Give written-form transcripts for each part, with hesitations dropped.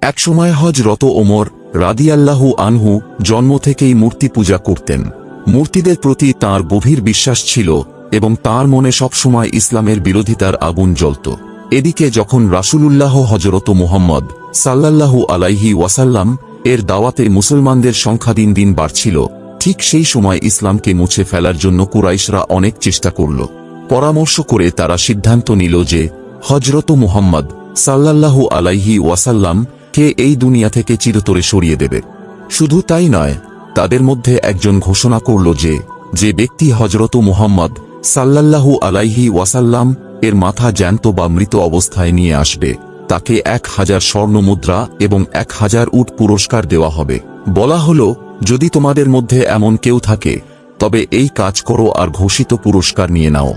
একসময় হযরত ওমর রাদিয়াল্লাহু আনহু জন্ম থেকেই মূর্তি পূজা করতেন। মূর্তিদের প্রতি তাঁর গভীর বিশ্বাস ছিল এবং তাঁর মনে সবসময় ইসলামের বিরোধিতার আগুন জ্বলত। এদিকে যখন রাসূলুল্লাহ হযরত মুহাম্মদ সাল্লাল্লাহু আলাইহি ওয়াসাল্লাম এর দাওয়াতে মুসলমানদের সংখ্যা দিন দিন বাড়ছিল, ঠিক সেই সময় ইসলামকে মুছে ফেলার জন্য কুরাইশরা অনেক চেষ্টা করল। পরামর্শ করে তারা সিদ্ধান্ত নিল যে হযরত মুহাম্মদ সাল্লাল্লাহু আলাইহি ওয়াসাল্লাম কে এই দুনিয়া থেকে চিরতরে সরিয়ে দেবে। শুধু তাই নয়, তাদের মধ্যে একজন ঘোষণা করল যে যে ব্যক্তি হযরত মুহাম্মদ সাল্লাল্লাহু আলাইহি ওয়াসাল্লাম এর মাথা জ্যান্ত বা মৃত অবস্থায় নিয়ে আসবে তাকে 1000 স্বর্ণ মুদ্রা এবং 1000 উট পুরস্কার দেওয়া হবে। বলা হলো, যদি তোমাদের মধ্যে এমন কেউ থাকে তবে এই কাজ করো আর ঘোষিত পুরস্কার নিয়ে নাও।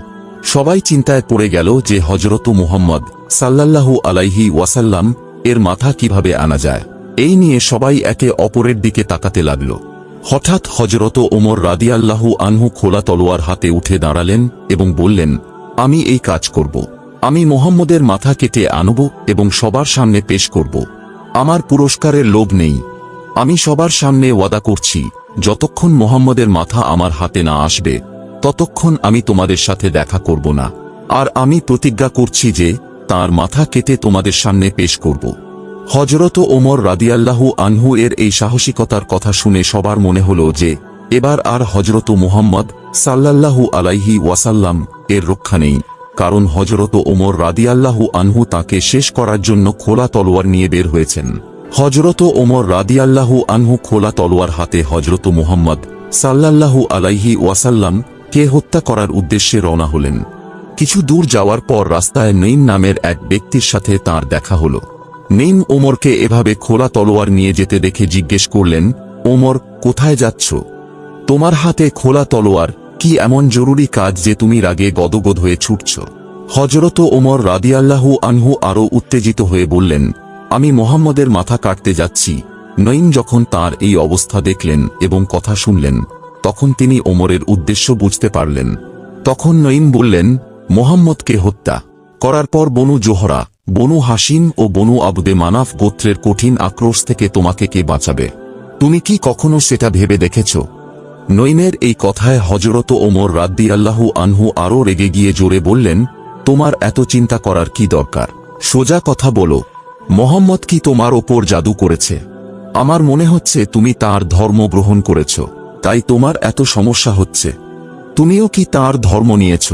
সবাই চিন্তায় পড়ে গেল যে হযরত মুহাম্মদ সাল্লাল্লাহু আলাইহি ওয়াসাল্লাম এর মাথা কিভাবে আনা যায়। এই নিয়ে সবাই একে অপরের দিকে তাকাতে লাগল। হঠাৎ হযরত ওমর রাদিয়াল্লাহু আনহু খোলা তলোয়ার হাতে উঠে দাঁড়ালেন এবং বললেন, আমি এই কাজ করব। আমি মুহাম্মদের মাথা কেটে আনব এবং সবার সামনে পেশ করব। আমার পুরস্কারের লোভ নেই। আমি সবার সামনে ওয়াদা করছি, যতক্ষণ মুহাম্মদের মাথা আমার হাতে না আসবে ততক্ষণ আমি তোমাদের সাথে দেখা করব না। আর আমি প্রতিজ্ঞা করছি যে তার মাথা কেটে তোমাদের সামনে পেশ করব। হযরত ওমর রাদিয়াল্লাহু আনহু এর এই সাহসিকতার কথা শুনে সবার মনে হল যে এবার আর হযরত মুহাম্মদ সাল্লাল্লাহু আলাইহি ওয়াসাল্লাম এর রক্ষা নেই, কারণ হযরত ওমর রাদিয়াল্লাহু আনহু তাকে শেষ করার জন্য খোলা তলোয়ার নিয়ে বের হয়েছেন। হযরত ওমর রাদিয়াল্লাহু আনহু খোলা তলোয়ার হাতে হযরত মুহাম্মদ সাল্লাল্লাহু আলাইহি ওয়াসাল্লাম কে হত্যা করার উদ্দেশ্যে রওনা হলেন। কিছু দূর যাওয়ার পর রাস্তায় নঈম নামের এক ব্যক্তির সাথে তাঁর দেখা হল। নঈম ওমরকে এভাবে খোলা তলোয়ার নিয়ে যেতে দেখে জিজ্ঞেস করলেন, ওমর, কোথায় যাচ্ছ? তোমার হাতে খোলা তলোয়ার, কি এমন জরুরি কাজ যে তুমি রাগে গদগদ হয়ে ছুটছ? হযরত ওমর রাদিয়াল্লাহু আনহু আরও উত্তেজিত হয়ে বললেন, আমি মুহাম্মদের মাথা কাটতে যাচ্ছি। নঈম যখন তার এই অবস্থা দেখলেন এবং কথা শুনলেন তখন তিনি ওমরের উদ্দেশ্য বুঝতে পারলেন। তখন নঈম বললেন, মুহাম্মদকে হত্যা করার পর বনু জোহরা, বনু হাশিম ও বনু আবদে মানাফ গোত্রের কঠিন আক্রোশ থেকে তোমাকে কে বাঁচাবে? তুমি কি কখনো সেটা ভেবে দেখেছ? নঈমের এই কথায় হযরত ওমর রাদিয়াল্লাহু আনহু আরও রেগে গিয়ে জোরে বললেন, তোমার এত চিন্তা করার কি দরকার? সোজা কথা বলো, মুহাম্মদ কি তোমার ওপর জাদু করেছে? আমার মনে হচ্ছে তুমি তার ধর্ম গ্রহণ করেছ, তাই তোমার এত সমস্যা হচ্ছে। তুমিও কি তার ধর্ম নিয়েছ?